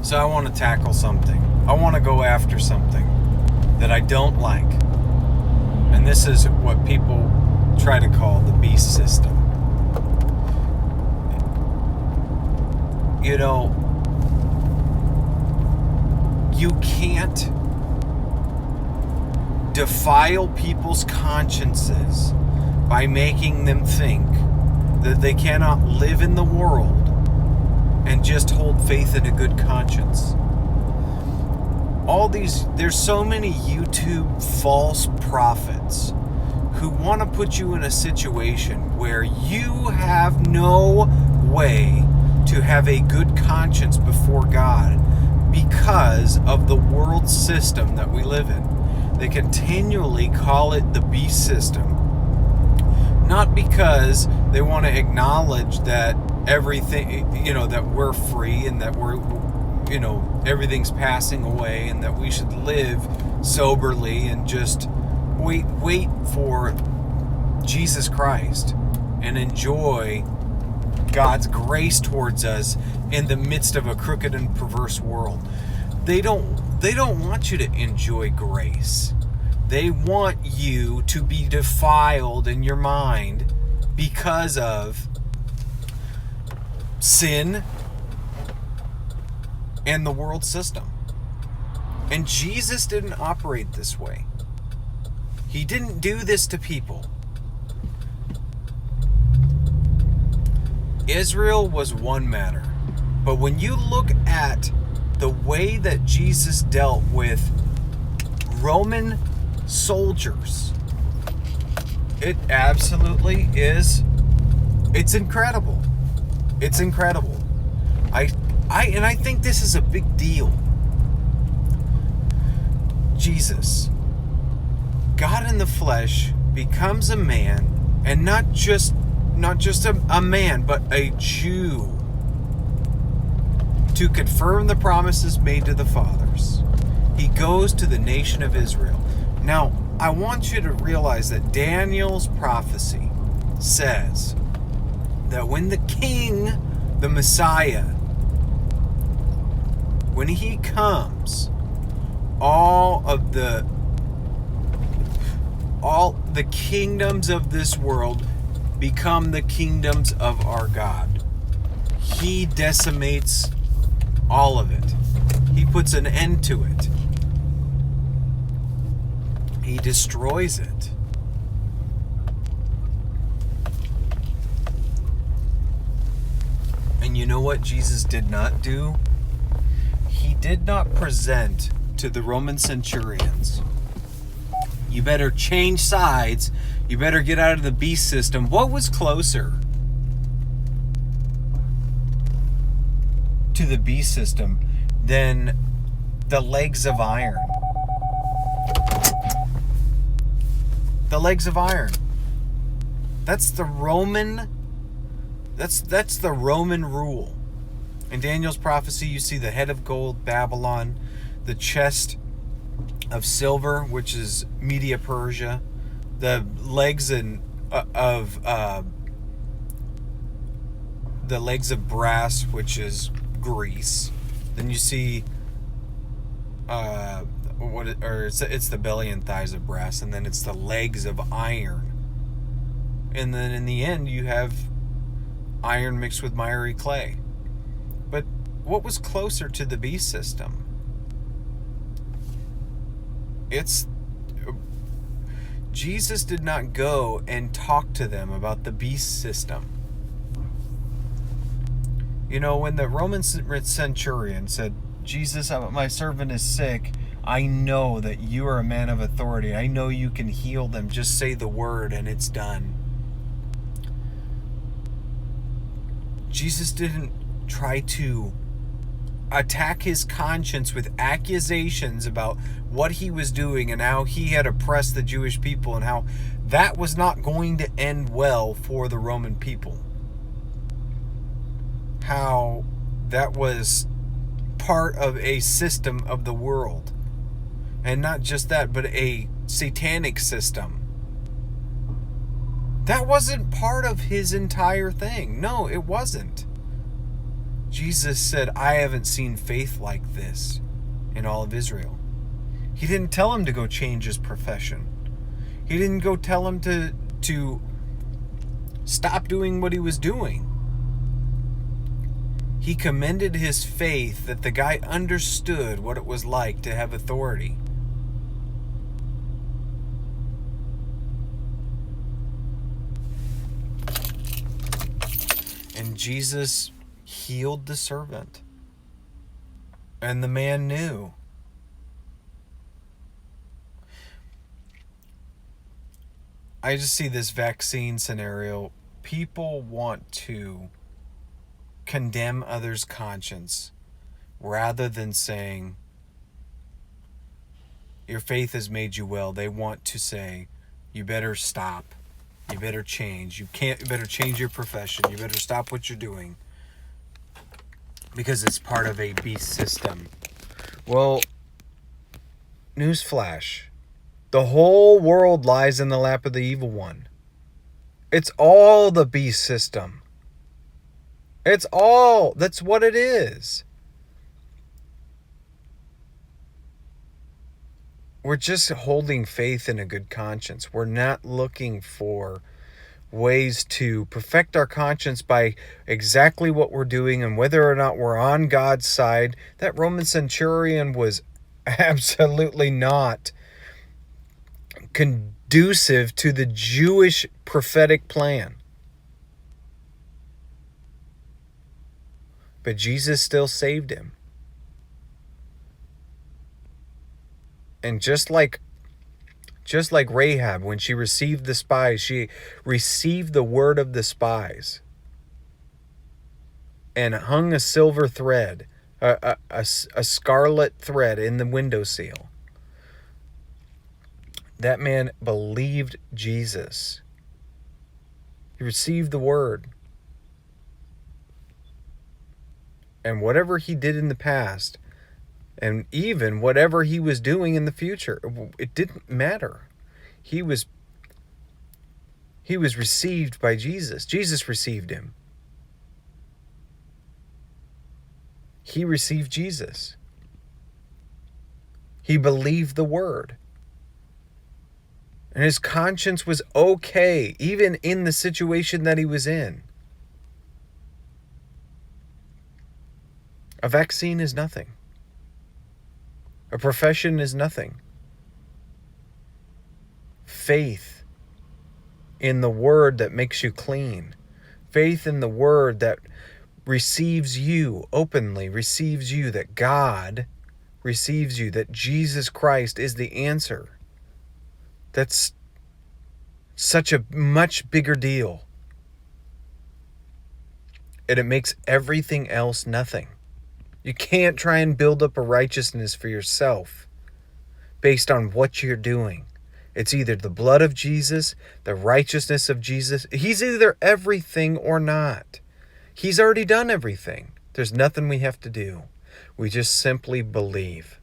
So I want to tackle something. I want to go after something that I don't like. And this is what people try to call the beast system. You know, you can't defile people's consciences by making them think that they cannot live in the world and just hold faith in a good conscience. There's so many YouTube false prophets who want to put you in a situation where you have no way to have a good conscience before God because of the world system that we live in. They continually call it the beast system. Not because they want to acknowledge that everything, that we're free and that everything's passing away and that we should live soberly and just wait for Jesus Christ and enjoy God's grace towards us in the midst of a crooked and perverse world. They don't want you to enjoy grace. They want you to be defiled in your mind because of sin and the world system. And Jesus didn't operate this way. He didn't do this to people. Israel was one matter. But when you look at the way that Jesus dealt with Roman soldiers, it absolutely is. It's incredible. It's incredible. I think this is a big deal. Jesus, God in the flesh, becomes a man, and not just a man, but a Jew, to confirm the promises made to the fathers. He goes to the nation of Israel. Now, I want you to realize that Daniel's prophecy says that when the king, the Messiah, when he comes, all the kingdoms of this world become the kingdoms of our God. He decimates all of it. He puts an end to it. He destroys it. And you know what Jesus did not do? He did not present to the Roman centurions, you better change sides, you better get out of the beast system. What was closer to the beast system than the legs of iron? The legs of iron. That's the Roman rule. In Daniel's prophecy, you see the head of gold, Babylon, the chest of silver, which is Media Persia, the legs of brass, which is Greece. Then you see it's the belly and thighs of brass, and then it's the legs of iron. And then in the end, you have iron mixed with miry clay. But what was closer to the beast system? Jesus did not go and talk to them about the beast system. When the Roman centurion said, Jesus, my servant is sick, I know that you are a man of authority. I know you can heal them. Just say the word and it's done. Jesus didn't try to attack his conscience with accusations about what he was doing and how he had oppressed the Jewish people and how that was not going to end well for the Roman people. How that was part of a system of the world. And not just that, but a satanic system. That wasn't part of his entire thing. No, it wasn't. Jesus said, I haven't seen faith like this in all of Israel. He didn't tell him to go change his profession. He didn't go tell him to stop doing what he was doing. He commended his faith that the guy understood what it was like to have authority. And Jesus healed the servant. And the man knew. I just see this vaccine scenario. People want to condemn others' conscience rather than saying, your faith has made you well. They want to say, you better stop. You better change. You better change your profession. You better stop what you're doing. Because it's part of a beast system. Well, newsflash. The whole world lies in the lap of the evil one. It's all the beast system. That's what it is. We're just holding faith in a good conscience. We're not looking for ways to perfect our conscience by exactly what we're doing and whether or not we're on God's side. That Roman centurion was absolutely not conducive to the Jewish prophetic plan. But Jesus still saved him. And just like Rahab, when she received the spies, she received the word of the spies and hung a silver thread, a scarlet thread in the windowsill. That man believed Jesus. He received the word. And whatever he did in the past, and even whatever he was doing in the future, it didn't matter. He was received by Jesus. Jesus received him. He received Jesus. He believed the word. And his conscience was okay, even in the situation that he was in. A vaccine is nothing. A profession is nothing. Faith in the word that makes you clean. Faith in the word that receives you openly, receives you, that God receives you, that Jesus Christ is the answer. That's such a much bigger deal. And it makes everything else nothing. You can't try and build up a righteousness for yourself based on what you're doing. It's either the blood of Jesus, the righteousness of Jesus. He's either everything or not. He's already done everything. There's nothing we have to do. We just simply believe.